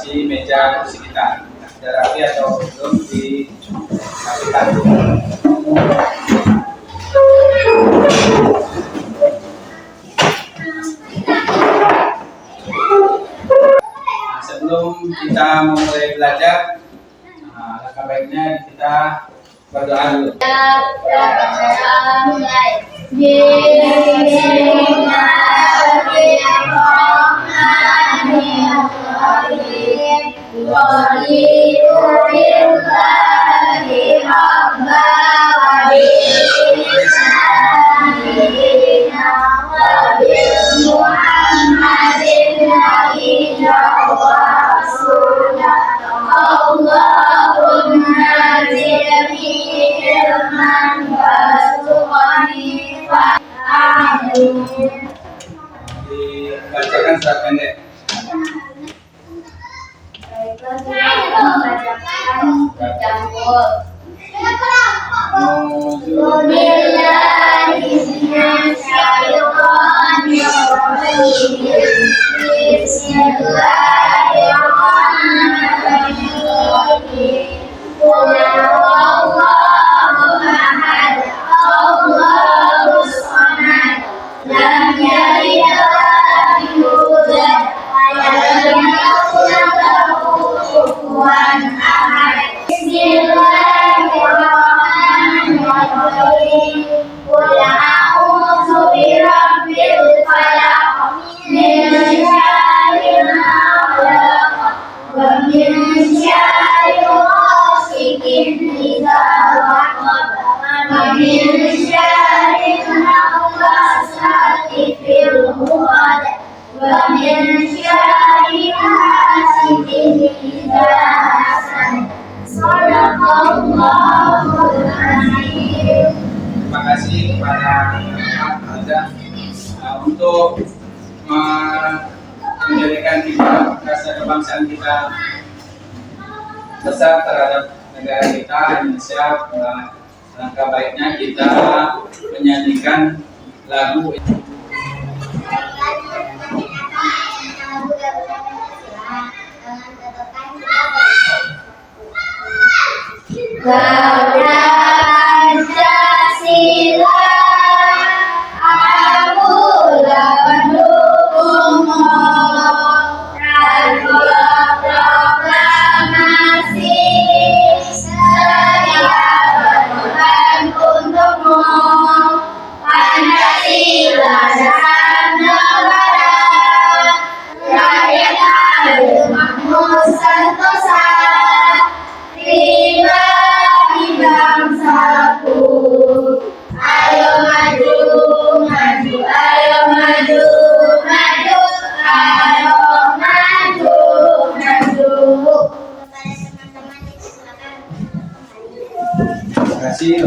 lokasi meja kursi kita. Sudah rapi atau belum dirapikan? Sebelum kita memulai belajar, langkah baiknya kita berdoa dulu. Dibacakan surat pendek. Baiklah, kita membacakan bercampur. Terima kasih kepada Anda untuk menjadikan kita rasa kebangsaan kita besar terhadap negara kita Indonesia. Langkah baiknya kita menyanyikan lagu. Pancasila, akulah pendukungmu. Raja proklamasi, saya berkorban untukmu. Pancasila dasar negara, rakyat adil makmur sentosa. Pribadi bangsaku, ayo maju, maju, ayo maju, maju, ayo maju, maju. Terima kasih.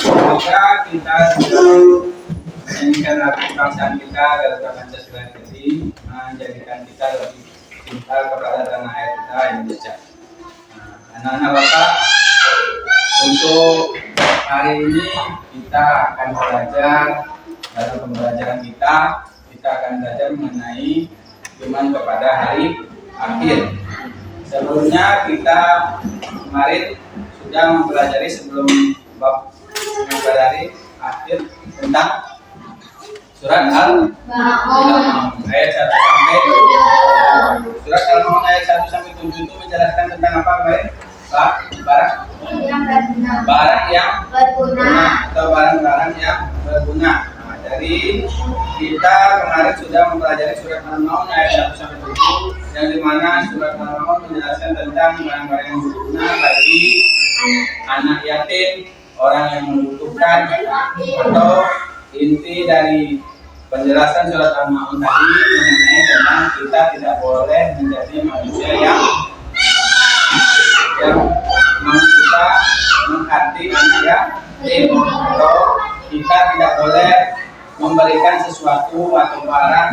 Semoga kita menyanyikan lagu kebangsaan kita Garuda Pancasila ini menjadikan kita lebih cinta kepada tanah air kita Indonesia. Anak-anak Bapak, untuk hari ini kita akan belajar. Dalam pembelajaran kita akan belajar mengenai iman kepada hari akhir. Sebelumnya kita kemarin sudah mempelajari sebelum bab mempelajari akhir tentang surat Al-Maun ayat 1 sampai 7. Surat Al-Maun ayat 1 sampai 7 itu menjelaskan tentang apa kemarin? Barang yang berguna atau barang-barang yang berguna. Nah, dari kita kemarin sudah mempelajari surat Al-Maun ayat 1 sampai 7 yang dimana surat Al-Maun menjelaskan tentang barang-barang yang berguna bagi anak yatim, orang yang membutuhkan, atau inti dari penjelasan surat Al-Maun tadi mengenai tentang kita tidak boleh menjadi manusia yang kita menghati anak yatim, atau kita tidak boleh memberikan sesuatu atau barang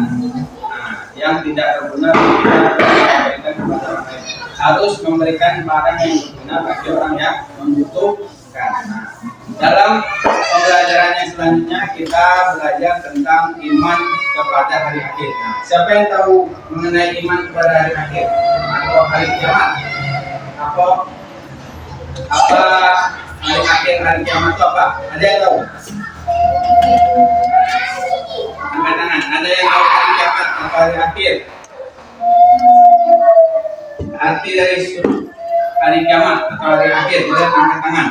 yang tidak berguna bagi kita kepada orang lain. Harus memberikan barang yang berguna bagi orang yang membutuhkan. Dalam pembelajaran yang selanjutnya kita belajar tentang iman kepada hari akhir. Nah, siapa yang tahu mengenai iman kepada hari akhir atau hari kiamat? Apa hari akhir, hari kiamat itu apa? Ada yang tahu? Angkat tangan. Ada yang tahu hari kiamat atau hari akhir? Arti dari hari kiamat atau hari akhir? Boleh angkat tangan.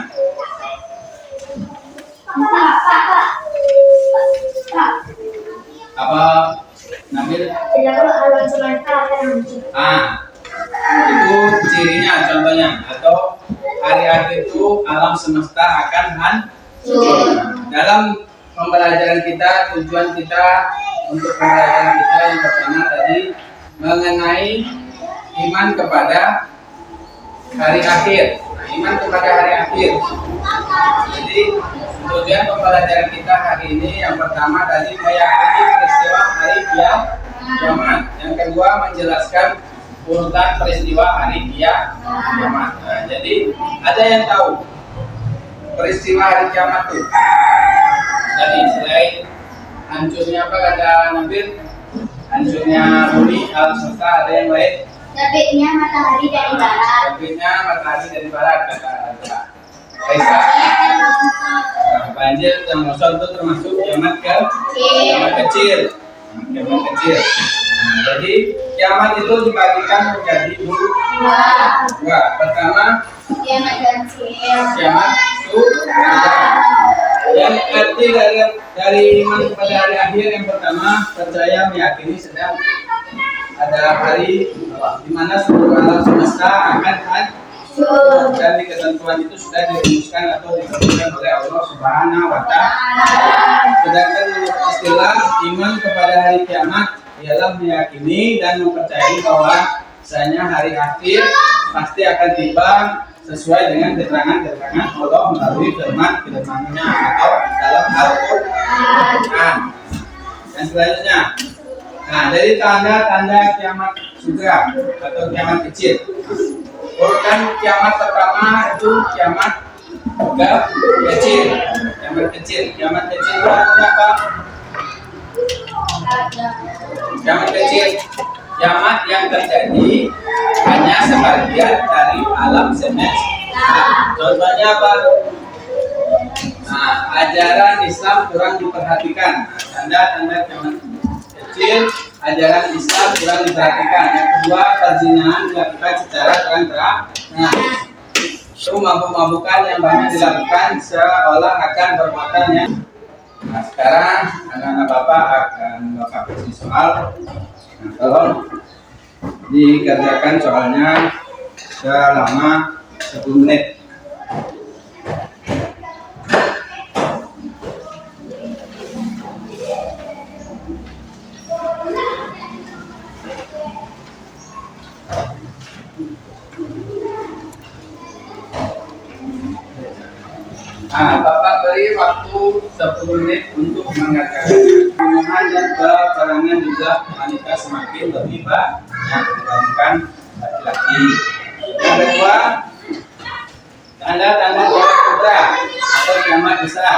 Apa Nabil? Itu cirinya, contohnya, atau hari akhir itu alam semesta akan hancur. Dalam pembelajaran kita, tujuan kita untuk pembelajaran kita yang pertama tadi mengenai iman kepada hari akhir. Iman kepada hari akhir. Jadi tujuan pembelajaran kita hari ini yang pertama tadi meyakini peristiwa hari kiamat. Yang kedua menjelaskan urutan peristiwa hari kiamat. Nah, jadi ada yang tahu peristiwa hari kiamat itu? Tadi selain hancurnya apa kata Nabil? Hancurnya bumi alam semesta, ada yang lain? Terbitnya matahari dari barat. Terbitnya matahari dari barat kata Raisa. Nah, banjir dan longsor itu termasuk kiamat kecil. Kiamat kecil. Nah, jadi kiamat itu dibagikan menjadi dua. Pertama, Kiamat kecil. kiamat sudah. Yang arti dari iman kepada hari akhir yang pertama, percaya meyakini sedang ada hari di mana seluruh alam semesta akan hancur, dan di ketentuan itu sudah dirumuskan atau ditentukan oleh Allah Subhanahu wa Ta'ala. Sedangkan menurut istilah iman kepada hari kiamat ialah meyakini dan mempercayai bahwa misalnya hari akhir pasti akan tiba sesuai dengan keterangan-keterangan Allah melalui firman-firman-Nya atau dalam Al-Qur'an. Dan selanjutnya, nah dari tanda-tanda kiamat juga atau kiamat kecil. Urutan kiamat pertama itu kiamat kecil. Kiamat kecil itu artinya apa? Kiamat kecil, kiamat yang terjadi hanya sebagian dari alam semesta. Contohnya apa? Nah, ajaran Islam kurang diperhatikan. Tanda-tanda kiamat kecil, ajaran Islam kurang diperhatikan. Yang kedua, perzinahan dilakukan secara terang-terang. Nah, itu mabuk-mabukan yang banyak dilakukan seolah akan perbuatan yang. Nah, sekarang anak-anak Bapak akan Bapak kasih soal. Nah, tolong dikerjakan soalnya selama 10 menit. Nah, Bapak beri waktu 10 menit untuk mengatakan hubungan dan peperangan juga wanita semakin lebih banyak dibandingkan laki-laki. Yang kedua, tanda-tanda kiamat kubra atau kiamat besar.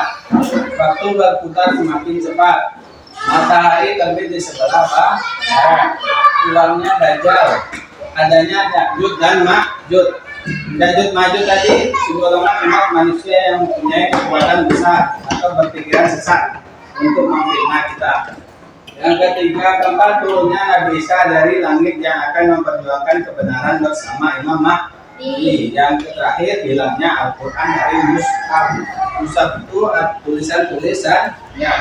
Waktu berputar semakin cepat. Matahari terbit di sebelah barat. Pulangnya Dajjal. Adanya Ya'juj dan Ma'juj. Ya'juj Ma'juj tadi golongan umat manusia yang mempunyai kekuatan besar atau berpikiran sesat untuk memfitnah kita. Yang ketiga, keempat, turunnya Nabi Isa dari langit yang akan memperjuangkan kebenaran bersama Imam Mahdi. Yang terakhir, hilangnya Al-Quran dari Mushaf. Mushaf itu tulisan-tulisannya.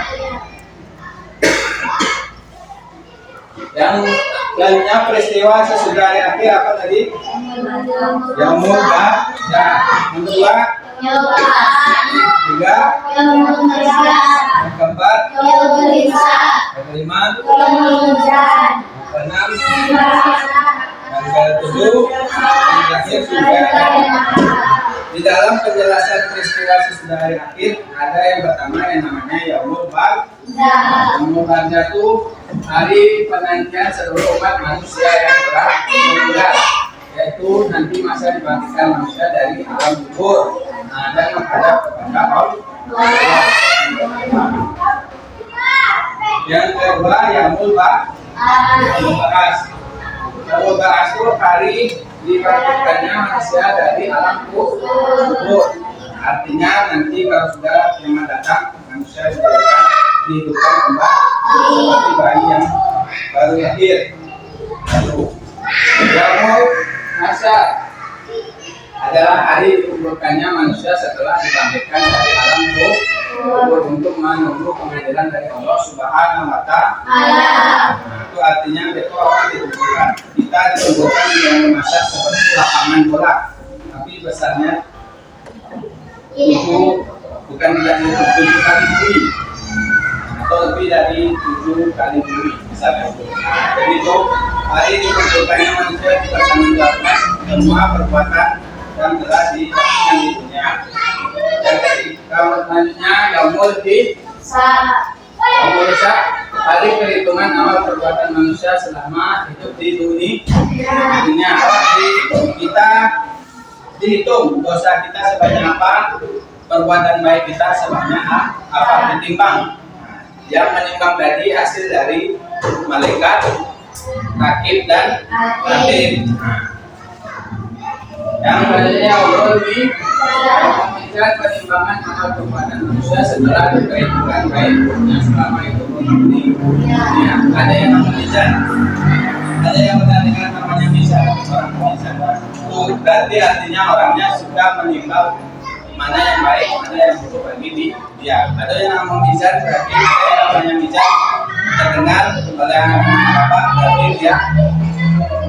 Yang lainnya peristiwa sesudah hari akhir apa tadi? Yaumul Ba'dah. Yang kedua, tiga, yang keempat, yang kelima, yang keenam, yang ketujuh, yang terakhir sudah. Di dalam penjelasan peristiwa sesudah hari akhir ada yang pertama yang namanya Yaumul Ba'dah. Yaumul Ba'dah itu hari penantian seluruh umat manusia yang telah meninggal, yaitu nanti masa dibangkitkan manusia dari alam kubur, dan menghadap kepada Allah. Yang kedua yaumul ba'as. Yaumul ba'as itu hari dibangkitkannya manusia dari alam kubur. Artinya nanti kalau sudah kiamat datang, manusia dihidupkan kembali seperti bayi yang baru lahir. Lalu yaumul hasyar adalah hari dikumpulkannya manusia setelah dibangkitkan dari alam kubur untuk menunggu pengadilan dari Allah Subhanahu wa Ta'ala. Itu artinya besok akan dikumpulkan. Kita dikumpulkan dengan masa seperti lapangan bola, tapi besarnya bukan tidak 7 kali bumi atau lebih dari 7 kali bumi misalnya itu. Jadi itu hari dikumpulkannya manusia dipertanggungjawabkan semua perbuatan yang telah dilakukan di dunia. Dan ketika selanjutnya yaumul hisab, hari perhitungan amal perbuatan manusia selama hidup di dunia. Kita dihitung dosa kita sebanyak apa, perbuatan baik kita sebanyak apa, ditimbang. Yang menimbang tadi hasil dari malaikat, rakib dan atid. Yang selanjutnya lebih menunjukkan penimbangan amal perbuatan manusia setelah diperhitungkan baiknya selama itu di dunia. Ada yang namanya mizan, ada yang dengan namanya mizan. Orang mizan itu berarti artinya orangnya sudah menimbang mana yang baik, mana yang buruk bagi dia. Ada yang namanya mizan berarti ada yang namanya mizan terdengar oleh anak-anak bapak, berarti dia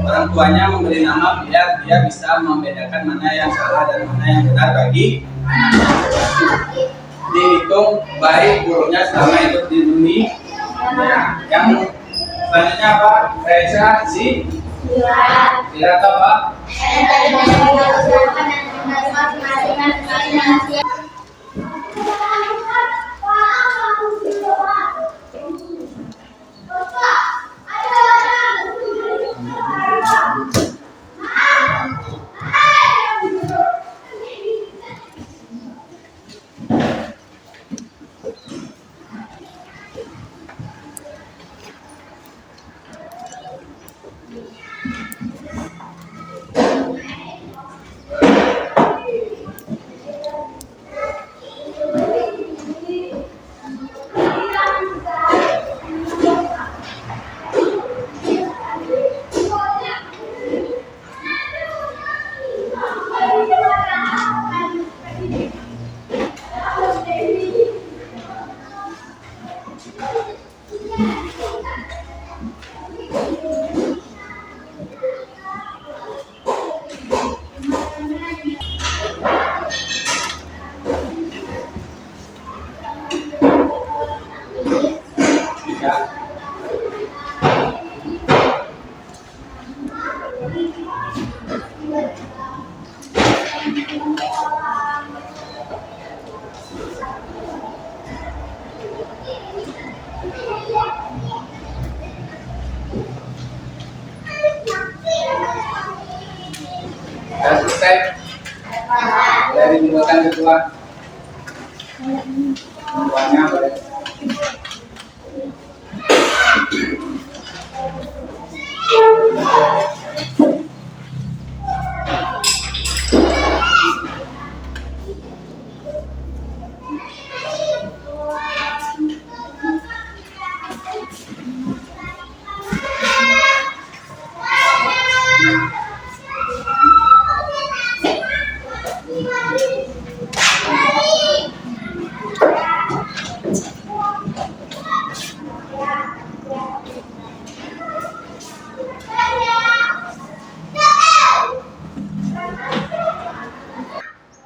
orang tuanya memberi nama biar dia bisa membedakan mana yang salah dan mana yang benar bagi anaknya. Dihitung baik buruknya selama hidup di dunia. Yang selanjutnya apa? Reza Sirat apa? Sudah selesai dari jembatan kedua. Semuanya boleh.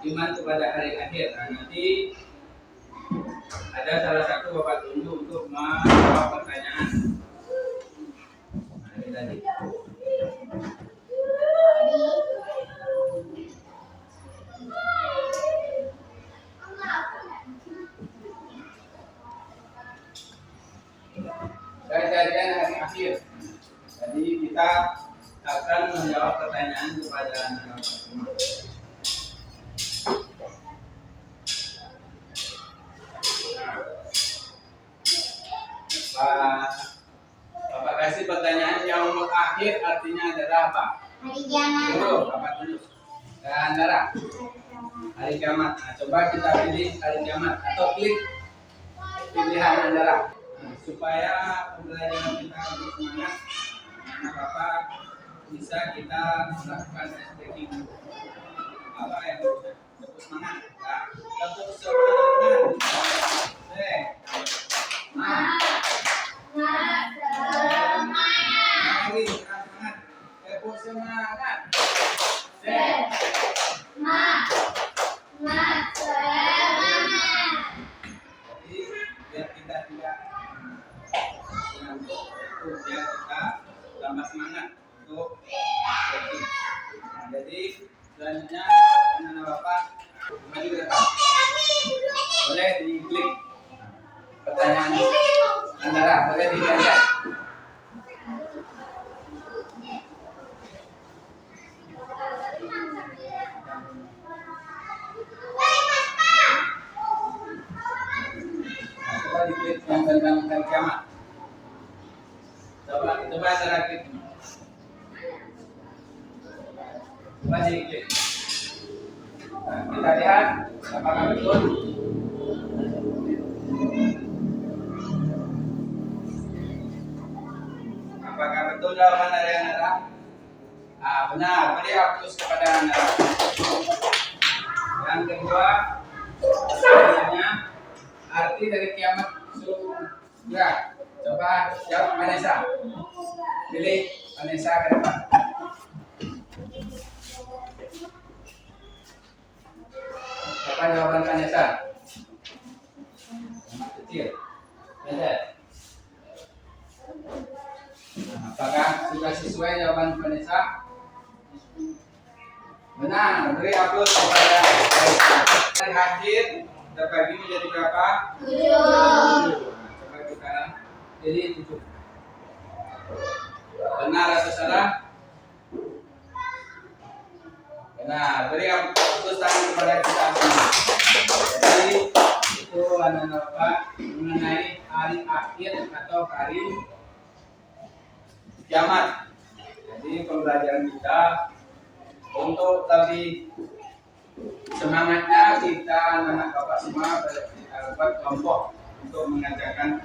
Iman kepada hari akhir. Nah, nanti ada salah satu bapak tunjuk untuk menjawab pertanyaan. Nah, ini tadi. Kejadian hari akhir. Jadi kita akan menjawab pertanyaan kepada anak-anak semua. Pak akhir artinya adalah apa? Hari kiamat. Dulu, apa dulu? Dan darah. Hari kiamat. Nah, coba kita pilih hari kiamat atau klik pilihan antara supaya pembelajaran kita lebih semangat. Karena Bapak bisa kita melakukan stretching apa yang lebih semangat. Nah, tepuk semangat. Mari semangat. Tepuk semangat. Jadi biar kita tidak mengantuk, biar kita tambah semangat untuk stretching. Nah, jadi selanjutnya anak Bapak maju ke depan. Boleh diklik pertanyaan antara, boleh dilihat. Coba diklik yang tentang hari kiamat. Coba cara klik. Coba diklik. Nah, kita lihat apakah betul. Apakah betul jawaban dari Anda? Benar. Beri hapus kepada Anda. Yang kedua, selanjutnya arti dari kiamat surga. Coba jawab Vanessa. Pilih Vanessa ke depan. Apa jawaban Vanessa? Kecil. Benar. Apakah sudah sesuai jawaban Vanessa? Benar. Beri aplaus kepada Vanessa. Dari hasil terbagi menjadi berapa? 7. Coba kita jadi 7. Benar atau salah? Benar. Beri aplaus tangan kepada kita semua. Jadi itu anak-anak Bapak mengenai hari akhir atau hari kiamat. Jadi pembelajaran kita untuk lebih semangatnya kita anak-anak Bapak semua buat kelompok untuk mengajarkan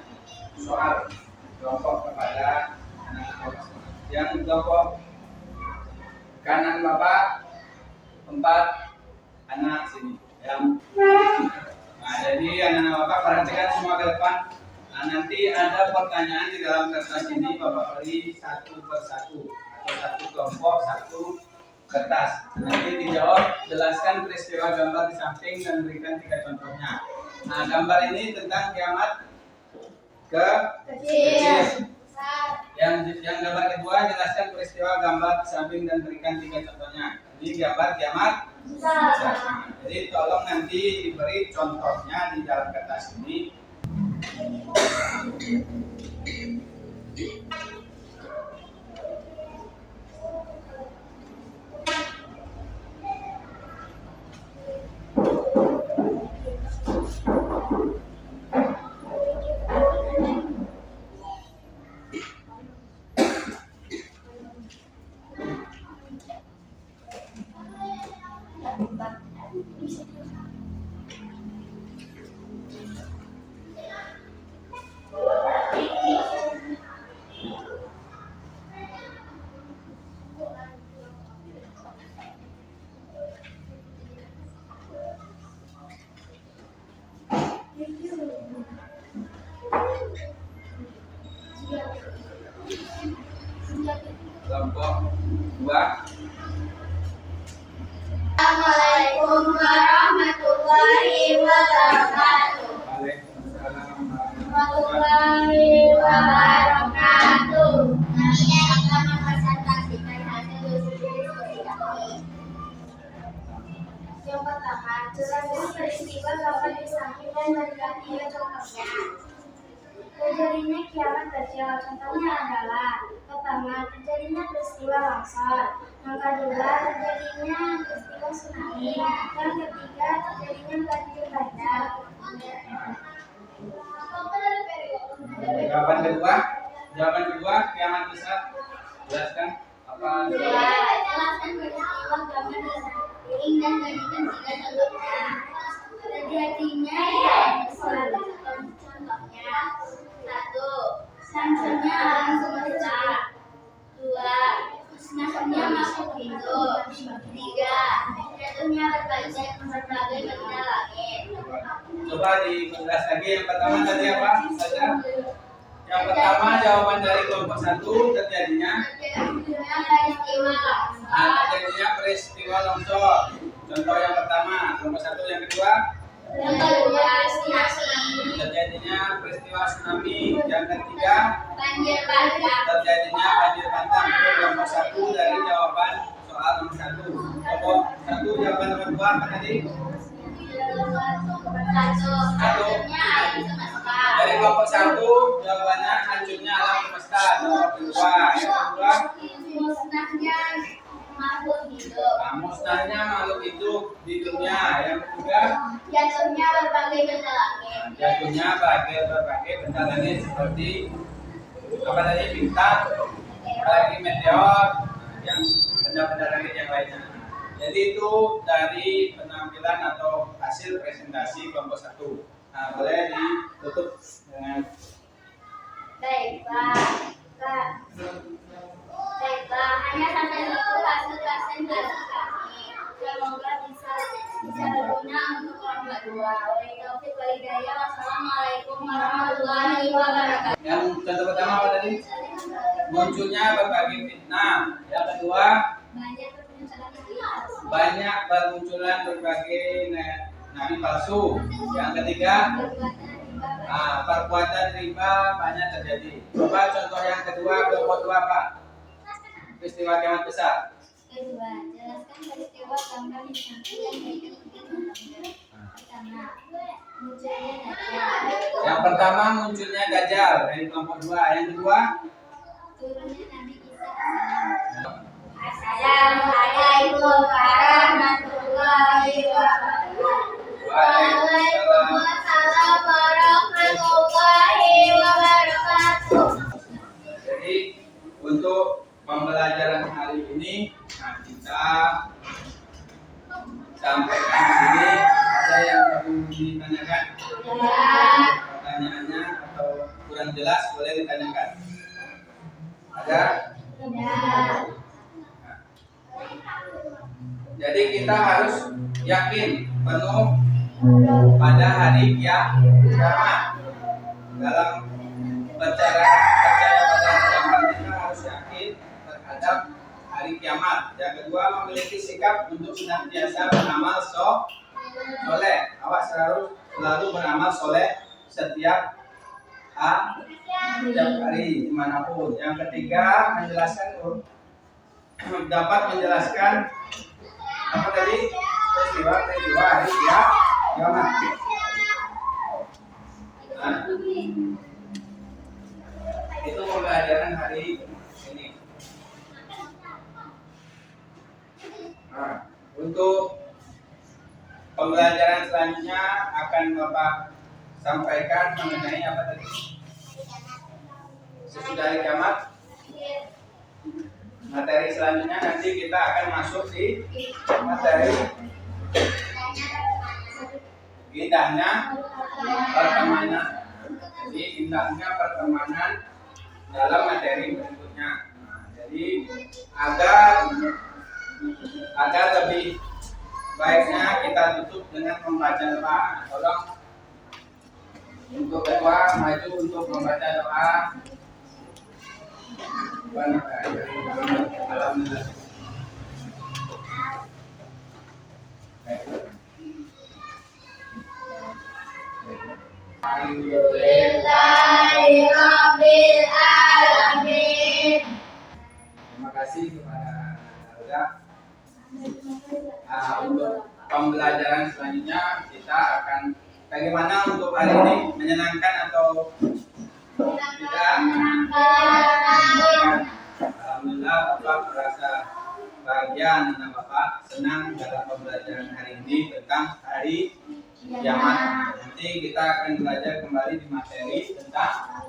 soal kelompok kepada anak-anak Bapak semua. Yang kelompok kanan Bapak 4 anak sini. Nah, jadi anak-anak Bapak perhatikan semua ke depan. Nah, nanti ada pertanyaan di dalam kertas ini Bapak beri satu persatu atau satu kelompok satu kertas. Nanti dijawab, jelaskan peristiwa gambar di samping dan berikan 3 contohnya. Nah, gambar ini tentang kiamat kecil. Yang gambar kedua jelaskan peristiwa gambar di samping dan berikan 3 contohnya. Ini gambar kiamat besar. Jadi tolong nanti diberi contohnya di dalam kertas ini. Kelompok 2. Assalamualaikum warahmatullahi wabarakatuh. Waalaikumsalam Warahmatullahi wabarakatuh. Kami akan mempresentasikan hasil diskusi kami. Yang pertama, jelaskan peristiwa gambar di samping dan berikan 3 contohnya. Terjadinya kiamat kecil, contohnya adalah pertama, terjadinya peristiwa longsor. Yang kedua, terjadinya peristiwa tsunami. Yang ketiga, terjadinya banjir bandang. Jawaban kedua kiamat besar. Jelaskan apa? Jelaskan peristiwa gambar dan samping dan berikan 3 contohnya. Terjadinya suatu contohnya. 1. Sancunya langsung pecah. 2. Musnahnya makhluk hidup. 3. Jatuhnya berbagai benda langit. Coba dijelas lagi. Yang pertama tadi apa saja? Yang pertama jawaban dari kelompok 1 terjadinya peristiwa longsor. Contoh yang pertama kelompok 1, yang kedua terjadinya peristiwa tsunami, yang ketiga terjadinya banjir bandang. Itu kelompok 1 dari jawaban soal nomor 1. Kelompok 1 jawaban nomor 2 apa tadi? Dari kelompok 1 jawabannya hancurnya alam semesta. Jawaban kedua. Yang kedua musnahnya makhluk hidup di dunia. Yang ketiga jatuhnya berbagai benda langit. jatuhnya berbagai benda langit seperti apa tadi, bintang, apalagi meteor, yang benda-benda langit yang lainnya. Jadi itu dari penampilan atau hasil presentasi kelompok 1. Nah, boleh ditutup dengan Baiklah, hanya sampai situ hasil presentasi kami. Semoga bisa berguna untuk kelompok 2. Wassalamualaikum warahmatullahi wabarakatuh. yang contoh pertama apa tadi? Munculnya berbagai fitnah. Yang kedua banyak bermunculan berbagai nabi palsu. Yang ketiga perbuatan riba banyak terjadi. Coba contoh yang kedua, kelompok 2 apa? Peristiwa kiamat besar. Kedua, jelaskan peristiwa gambar di samping dan berikan 3 contohnya. Pertama, munculnya dajjal. Yang pertama munculnya dajjal dari kelompok 2. Yang kedua Turunnya Nabi Isa. Assalamualaikum warahmatullahi wabarakatuh. Waalaikumsalam warahmatullahi wabarakatuh. Jadi untuk pembelajaran hari ini kita sampaikan di sini. Ada yang perlu ditanyakan? Pertanyaannya atau kurang jelas boleh ditanyakan. Ada? Jadi kita harus yakin penuh pada hari kiamat. Dalam percaya pada hari kiamat kita harus yakin terhadap hari kiamat. Yang kedua, memiliki sikap untuk senantiasa beramal soleh. Awak selalu beramal soleh setiap hari dimanapun. Yang ketiga, dapat menjelaskan apa tadi, peristiwa hari kiamat. Nah, itu pembelajaran hari ini. Nah, untuk pembelajaran selanjutnya akan Bapak sampaikan mengenai apa tadi? Sesudah hari kiamat. Materi selanjutnya nanti kita akan masuk di materi indahnya pertemanan. Jadi indahnya pertemanan dalam materi berikutnya. Nah, jadi agar lebih baiknya kita tutup dengan membaca doa. Tolong untuk doa maju untuk membaca doa. Alhamdulillah. Alhamdulillahirabbil alamin. Terima kasih kepada Saudara. Untuk pembelajaran selanjutnya kita akan bagaimana untuk hari ini, menyenangkan atau tidak? Alhamdulillah Bapak merasa bahagia dan Bapak senang dalam pembelajaran hari ini tentang hari kiamat. Nanti kita akan belajar kembali di materi tentang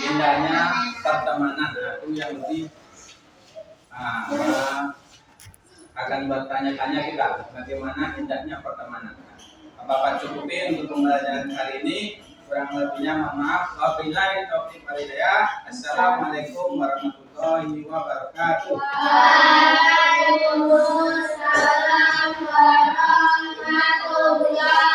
indahnya pertemanan. yang lebih akan bertanya-tanya kita bagaimana indahnya pertemanan. Bapak cukupi untuk pembelajaran kali ini. Kurang lebihnya mohon maaf. Wabillahi taufiq wal hidayah. Assalamualaikum warahmatullahi wabarakatuh. Waalaikumsalam warahmatullahi